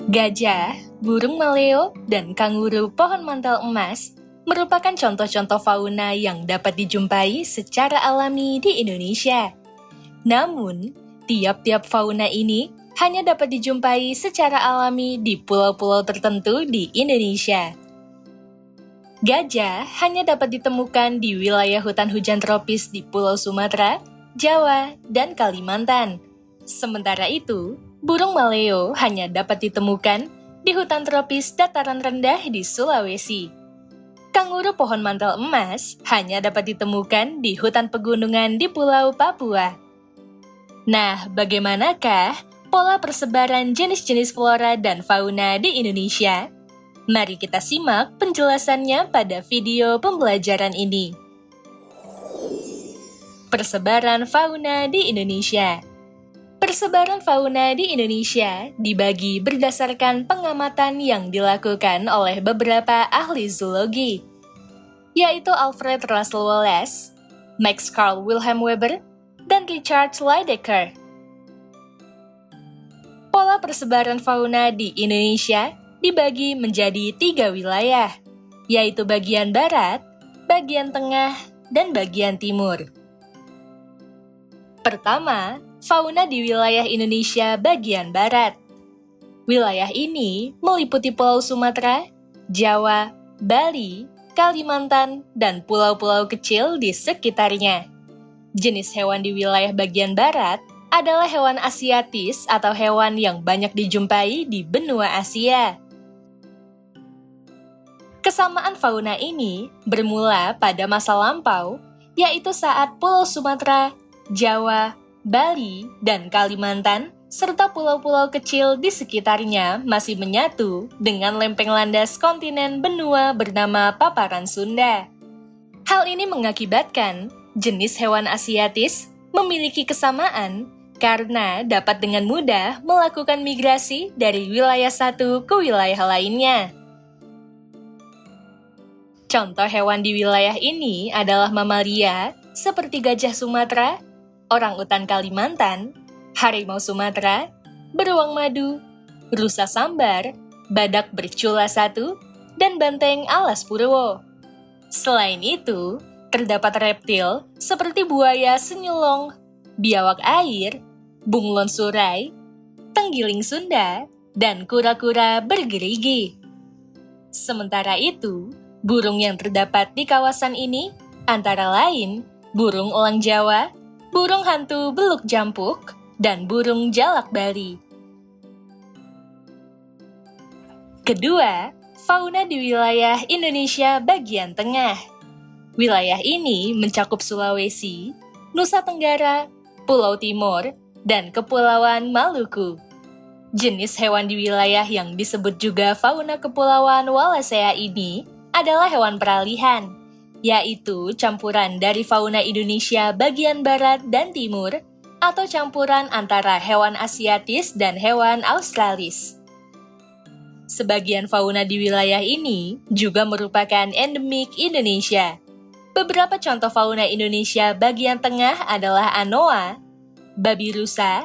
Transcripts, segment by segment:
Gajah, burung maleo, dan kanguru pohon mantel emas merupakan contoh-contoh fauna yang dapat dijumpai secara alami di Indonesia. Namun, tiap-tiap fauna ini hanya dapat dijumpai secara alami di pulau-pulau tertentu di Indonesia. Gajah hanya dapat ditemukan di wilayah hutan hujan tropis di Pulau Sumatera, Jawa, dan Kalimantan. Sementara itu, burung maleo hanya dapat ditemukan di hutan tropis dataran rendah di Sulawesi. Kanguru pohon mantel emas hanya dapat ditemukan di hutan pegunungan di Pulau Papua. Nah, bagaimanakah pola persebaran jenis-jenis flora dan fauna di Indonesia? Mari kita simak penjelasannya pada video pembelajaran ini. Persebaran fauna di Indonesia. Persebaran fauna di Indonesia dibagi berdasarkan pengamatan yang dilakukan oleh beberapa ahli zoologi, yaitu Alfred Russel Wallace, Max Carl Wilhelm Weber, dan Richard Lydekker. Pola persebaran fauna di Indonesia dibagi menjadi 3 wilayah, yaitu bagian barat, bagian tengah, dan bagian timur. Pertama, fauna di wilayah Indonesia bagian barat. Wilayah ini meliputi Pulau Sumatera, Jawa, Bali, Kalimantan, dan pulau-pulau kecil di sekitarnya. Jenis hewan di wilayah bagian barat adalah hewan asiatis atau hewan yang banyak dijumpai di benua Asia. Kesamaan fauna ini bermula pada masa lampau, yaitu saat Pulau Sumatera, Jawa, Bali, dan Kalimantan, serta pulau-pulau kecil di sekitarnya masih menyatu dengan lempeng landas kontinen benua bernama Paparan Sunda. Hal ini mengakibatkan jenis hewan asiatis memiliki kesamaan karena dapat dengan mudah melakukan migrasi dari wilayah satu ke wilayah lainnya. Contoh hewan di wilayah ini adalah mamalia seperti gajah Sumatera, orangutan Kalimantan, harimau Sumatera, beruang madu, rusa sambar, badak bercula 1, dan banteng alas Purwo. Selain itu, terdapat reptil seperti buaya senyulong, biawak air, bunglon surai, tenggiling Sunda, dan kura-kura bergerigi. Sementara itu, burung yang terdapat di kawasan ini antara lain burung elang Jawa, burung hantu beluk jampuk, dan burung jalak Bali. Kedua, fauna di wilayah Indonesia bagian tengah. Wilayah ini mencakup Sulawesi, Nusa Tenggara, Pulau Timur, dan Kepulauan Maluku. Jenis hewan di wilayah yang disebut juga fauna Kepulauan Wallacea ini adalah hewan peralihan, yaitu campuran dari fauna Indonesia bagian barat dan timur, atau campuran antara hewan asiatis dan hewan australis. Sebagian fauna di wilayah ini juga merupakan endemik Indonesia. Beberapa contoh fauna Indonesia bagian tengah adalah anoa, babi rusa,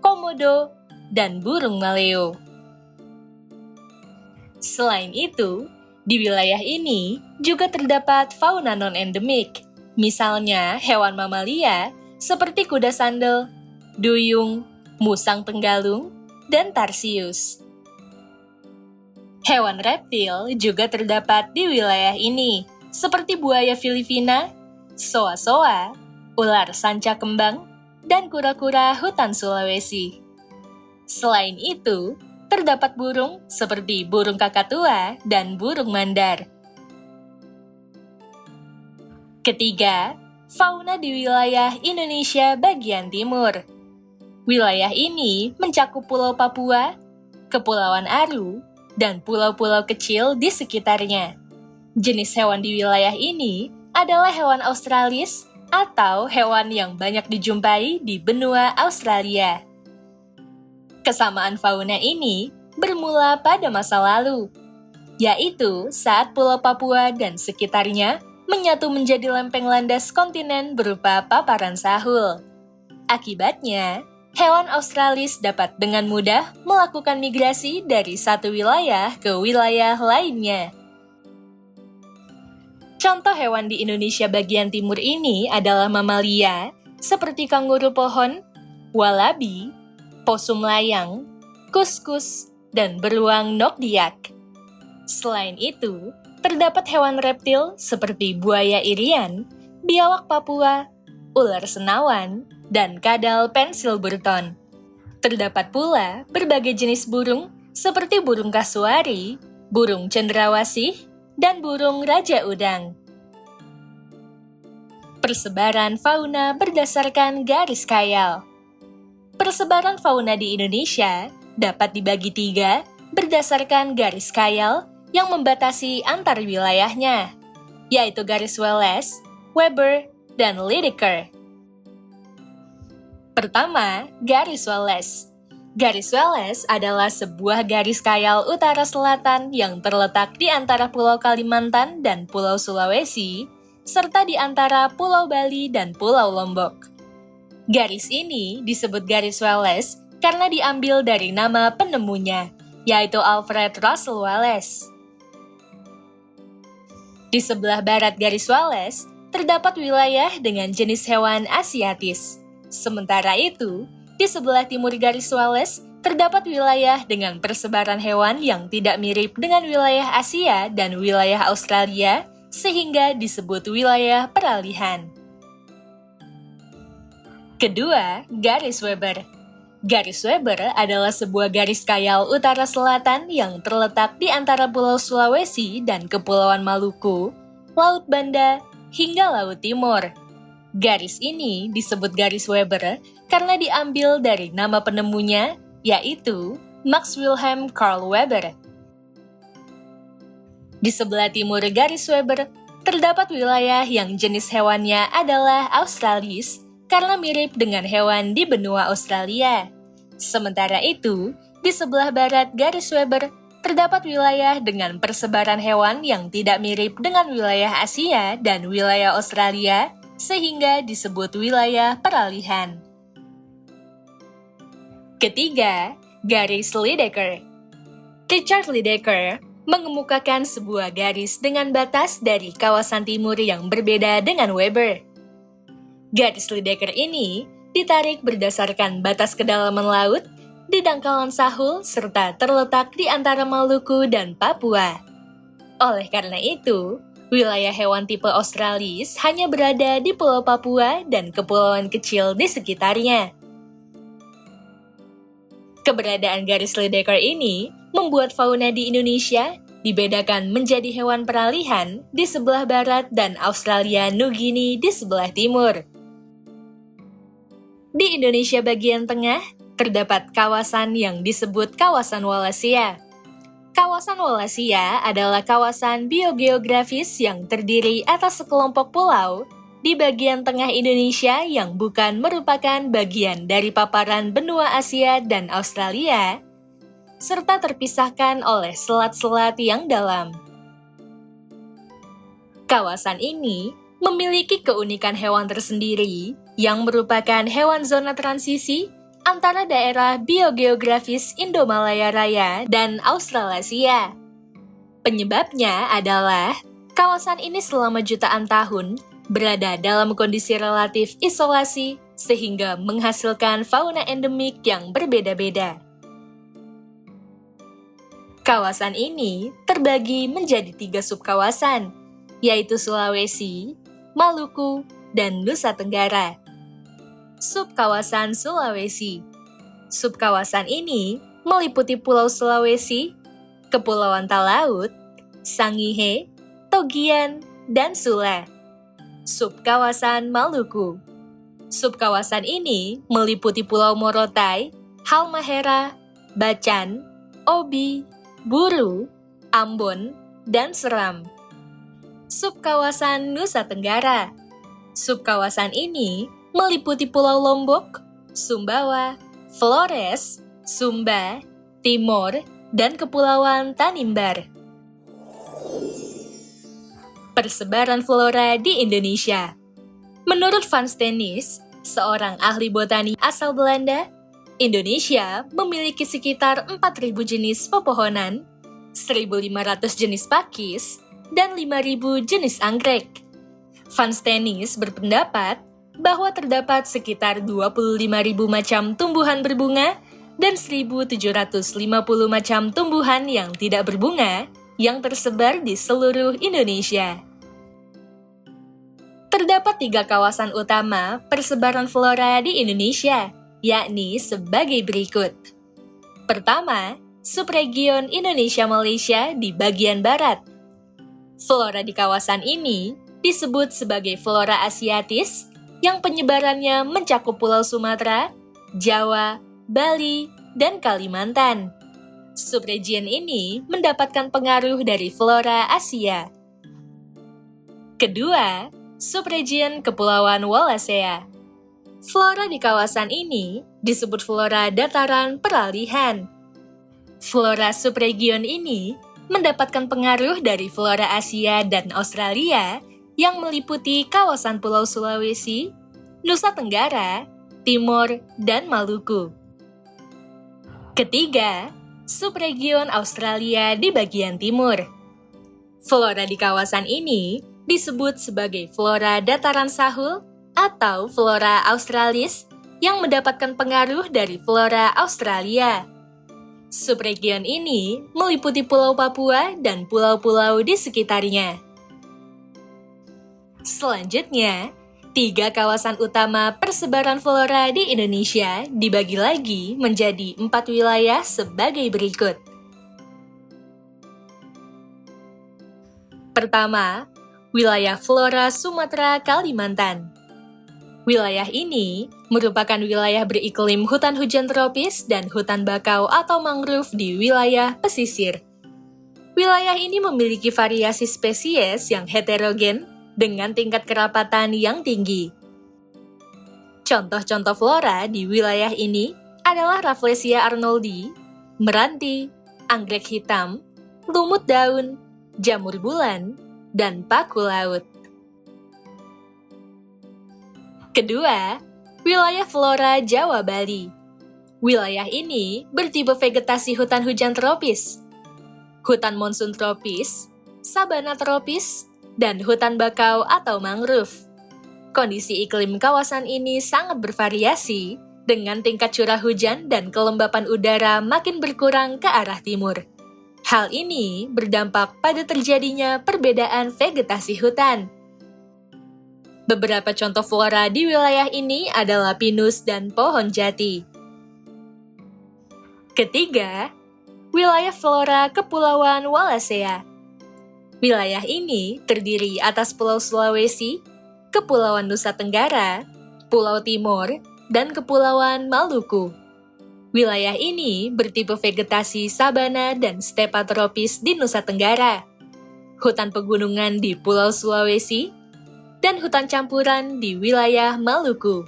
komodo, dan burung maleo. Selain itu, di wilayah ini juga terdapat fauna non-endemik, misalnya hewan mamalia seperti kuda sandal, duyung, musang tenggalung, dan tarsius. Hewan reptil juga terdapat di wilayah ini, seperti buaya Filipina, soa-soa, ular sanca kembang, dan kura-kura hutan Sulawesi. Selain itu, terdapat burung seperti burung kakatua dan burung mandar. Ketiga, fauna di wilayah Indonesia bagian timur. Wilayah ini mencakup Pulau Papua, Kepulauan Aru, dan pulau-pulau kecil di sekitarnya. Jenis hewan di wilayah ini adalah hewan australis atau hewan yang banyak dijumpai di benua Australia. Kesamaan fauna ini bermula pada masa lalu, yaitu saat Pulau Papua dan sekitarnya menyatu menjadi lempeng landas kontinen berupa paparan sahul. Akibatnya, hewan australis dapat dengan mudah melakukan migrasi dari satu wilayah ke wilayah lainnya. Contoh hewan di Indonesia bagian timur ini adalah mamalia, seperti kanguru pohon, walabi, posum layang, kuskus, dan beruang nokdiak. Selain itu, terdapat hewan reptil seperti buaya irian, biawak Papua, ular senawan, dan kadal pensilburton. Terdapat pula berbagai jenis burung seperti burung kasuari, burung cendrawasih, dan burung raja udang. Persebaran fauna berdasarkan garis khayal. Persebaran fauna di Indonesia dapat dibagi 3 berdasarkan garis khayal yang membatasi antar wilayahnya, yaitu garis Wallace, Weber, dan Lydekker. Pertama, garis Wallace. Garis Wallace adalah sebuah garis khayal utara selatan yang terletak di antara Pulau Kalimantan dan Pulau Sulawesi, serta di antara Pulau Bali dan Pulau Lombok. Garis ini disebut garis Wallace karena diambil dari nama penemunya, yaitu Alfred Russel Wallace. Di sebelah barat garis Wallace, terdapat wilayah dengan jenis hewan asiatis. Sementara itu, di sebelah timur garis Wallace, terdapat wilayah dengan persebaran hewan yang tidak mirip dengan wilayah Asia dan wilayah Australia, sehingga disebut wilayah peralihan. Kedua, garis Weber. Garis Weber adalah sebuah garis khayal utara selatan yang terletak di antara Pulau Sulawesi dan Kepulauan Maluku, Laut Banda, hingga Laut Timur. Garis ini disebut garis Weber karena diambil dari nama penemunya, yaitu Max Wilhelm Carl Weber. Di sebelah timur garis Weber, terdapat wilayah yang jenis hewannya adalah Australis, karena mirip dengan hewan di benua Australia. Sementara itu, di sebelah barat garis Weber, terdapat wilayah dengan persebaran hewan yang tidak mirip dengan wilayah Asia dan wilayah Australia, sehingga disebut wilayah peralihan. Ketiga, garis Lydekker. Richard Lydekker mengemukakan sebuah garis dengan batas dari kawasan timur yang berbeda dengan Weber. Garis Lydekker ini ditarik berdasarkan batas kedalaman laut di dangkalan Sahul serta terletak di antara Maluku dan Papua. Oleh karena itu, wilayah hewan tipe Australis hanya berada di Pulau Papua dan kepulauan kecil di sekitarnya. Keberadaan garis Lydekker ini membuat fauna di Indonesia dibedakan menjadi hewan peralihan di sebelah barat dan Australia Nugini di sebelah timur. Di Indonesia bagian tengah, terdapat kawasan yang disebut kawasan Wallacea. Kawasan Wallacea adalah kawasan biogeografis yang terdiri atas sekelompok pulau di bagian tengah Indonesia yang bukan merupakan bagian dari paparan benua Asia dan Australia, serta terpisahkan oleh selat-selat yang dalam. Kawasan ini memiliki keunikan hewan tersendiri yang merupakan hewan zona transisi antara daerah biogeografis Indomalaya Raya dan Australasia. Penyebabnya adalah kawasan ini selama jutaan tahun berada dalam kondisi relatif isolasi sehingga menghasilkan fauna endemik yang berbeda-beda. Kawasan ini terbagi menjadi 3 subkawasan, yaitu Sulawesi, Maluku, dan Nusa Tenggara. Subkawasan Sulawesi. Subkawasan ini meliputi Pulau Sulawesi, Kepulauan Talaut, Sangihe, Togian, dan Sula. Subkawasan Maluku. Subkawasan ini meliputi Pulau Morotai, Halmahera, Bacan, Obi, Buru, Ambon, dan Seram. Subkawasan Nusa Tenggara. Subkawasan ini meliputi Pulau Lombok, Sumbawa, Flores, Sumba, Timor, dan Kepulauan Tanimbar. Persebaran flora di Indonesia. Menurut Van Steenis, seorang ahli botani asal Belanda, Indonesia memiliki sekitar 4.000 jenis pepohonan, 1.500 jenis pakis, dan 5.000 jenis anggrek. Fans tenis berpendapat bahwa terdapat sekitar 25.000 macam tumbuhan berbunga dan 1.750 macam tumbuhan yang tidak berbunga yang tersebar di seluruh Indonesia. Terdapat 3 kawasan utama persebaran flora di Indonesia, yakni sebagai berikut. Pertama, subregion Indonesia-Malaysia di bagian barat. Flora di kawasan ini disebut sebagai flora asiatis yang penyebarannya mencakup Pulau Sumatera, Jawa, Bali, dan Kalimantan. Subregion ini mendapatkan pengaruh dari flora Asia. Kedua, subregion Kepulauan Wallacea. Flora di kawasan ini disebut flora dataran peralihan. Flora subregion ini mendapatkan pengaruh dari flora Asia dan Australia yang meliputi kawasan Pulau Sulawesi, Nusa Tenggara, Timor, dan Maluku. Ketiga, subregion Australia di bagian timur. Flora di kawasan ini disebut sebagai flora dataran sahul atau flora australis yang mendapatkan pengaruh dari flora Australia. Subregion ini meliputi Pulau Papua dan pulau-pulau di sekitarnya. Selanjutnya, 3 kawasan utama persebaran flora di Indonesia dibagi lagi menjadi 4 wilayah sebagai berikut. Pertama, wilayah flora Sumatera Kalimantan. Wilayah ini merupakan wilayah beriklim hutan hujan tropis dan hutan bakau atau mangrove di wilayah pesisir. Wilayah ini memiliki variasi spesies yang heterogen dengan tingkat kerapatan yang tinggi. Contoh-contoh flora di wilayah ini adalah Rafflesia arnoldi, meranti, anggrek hitam, lumut daun, jamur bulan, dan paku laut. Kedua, wilayah flora Jawa Bali. Wilayah ini bertipe vegetasi hutan hujan tropis, hutan monsun tropis, sabana tropis, dan hutan bakau atau mangrove. Kondisi iklim kawasan ini sangat bervariasi dengan tingkat curah hujan dan kelembapan udara makin berkurang ke arah timur. Hal ini berdampak pada terjadinya perbedaan vegetasi hutan. Beberapa contoh flora di wilayah ini adalah pinus dan pohon jati. Ketiga, wilayah flora Kepulauan Wallacea. Wilayah ini terdiri atas Pulau Sulawesi, Kepulauan Nusa Tenggara, Pulau Timor, dan Kepulauan Maluku. Wilayah ini bertipe vegetasi sabana dan stepa tropis di Nusa Tenggara, hutan pegunungan di Pulau Sulawesi, dan hutan campuran di wilayah Maluku.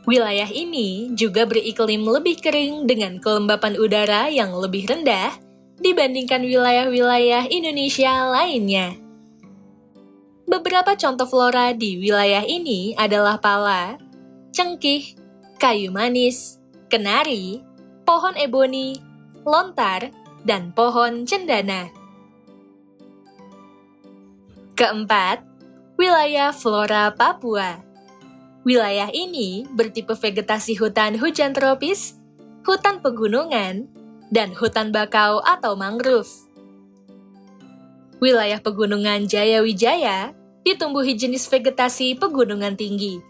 Wilayah ini juga beriklim lebih kering dengan kelembapan udara yang lebih rendah dibandingkan wilayah-wilayah Indonesia lainnya. Beberapa contoh flora di wilayah ini adalah pala, cengkih, kayu manis, kenari, pohon eboni, lontar, dan pohon cendana. Keempat, wilayah flora Papua. Wilayah ini bertipe vegetasi hutan hujan tropis, hutan pegunungan, dan hutan bakau atau mangrove. Wilayah pegunungan Jaya-Wijaya ditumbuhi jenis vegetasi pegunungan tinggi,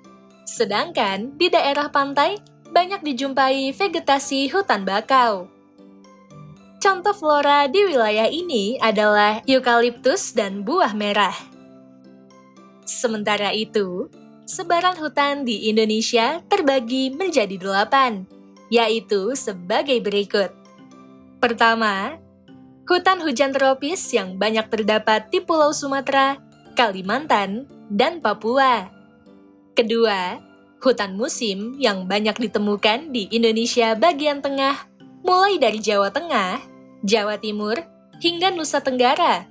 sedangkan di daerah pantai banyak dijumpai vegetasi hutan bakau. Contoh flora di wilayah ini adalah eukaliptus dan buah merah. Sementara itu, sebaran hutan di Indonesia terbagi menjadi 8, yaitu sebagai berikut. Pertama, hutan hujan tropis yang banyak terdapat di Pulau Sumatera, Kalimantan, dan Papua. Kedua, hutan musim yang banyak ditemukan di Indonesia bagian tengah, mulai dari Jawa Tengah, Jawa Timur, hingga Nusa Tenggara.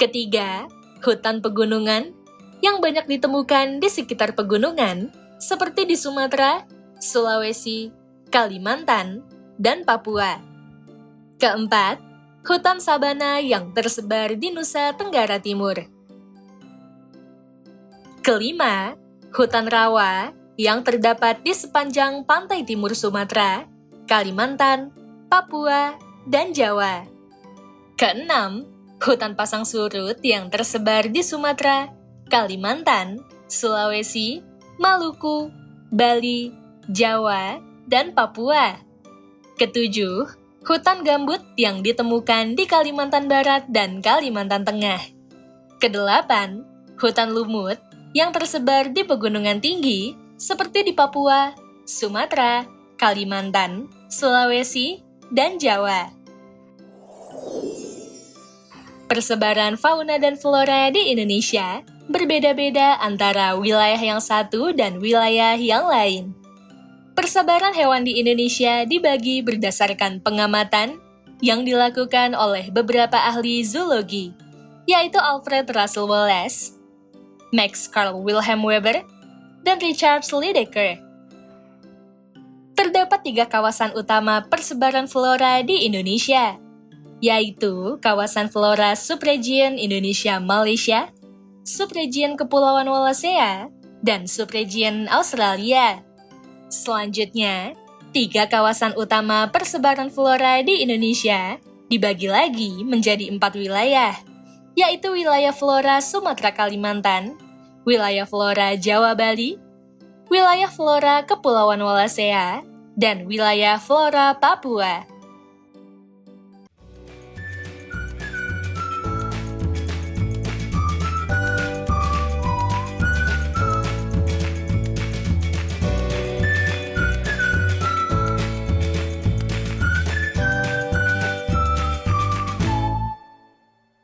Ketiga, hutan pegunungan yang banyak ditemukan di sekitar pegunungan, seperti di Sumatera, Sulawesi, Kalimantan, dan Papua. Keempat, hutan sabana yang tersebar di Nusa Tenggara Timur. Kelima, hutan rawa yang terdapat di sepanjang pantai timur Sumatera, Kalimantan, Papua, dan Jawa. Keenam, hutan pasang surut yang tersebar di Sumatera, Kalimantan, Sulawesi, Maluku, Bali, Jawa, dan Papua. Ketujuh, hutan gambut yang ditemukan di Kalimantan Barat dan Kalimantan Tengah. Kedelapan, hutan lumut yang tersebar di pegunungan tinggi seperti di Papua, Sumatera, Kalimantan, Sulawesi, dan Jawa. Persebaran fauna dan flora di Indonesia berbeda-beda antara wilayah yang satu dan wilayah yang lain. Persebaran hewan di Indonesia dibagi berdasarkan pengamatan yang dilakukan oleh beberapa ahli zoologi, yaitu Alfred Russel Wallace, Max Carl Wilhelm Weber, dan Richard Lydekker. Terdapat 3 kawasan utama persebaran flora di Indonesia, yaitu kawasan flora subregion Indonesia-Malaysia, subregion Kepulauan Wallacea, dan subregion Australia. Selanjutnya, 3 kawasan utama persebaran flora di Indonesia dibagi lagi menjadi 4 wilayah, yaitu wilayah flora Sumatera Kalimantan, wilayah flora Jawa Bali, wilayah flora Kepulauan Wallacea, dan wilayah flora Papua.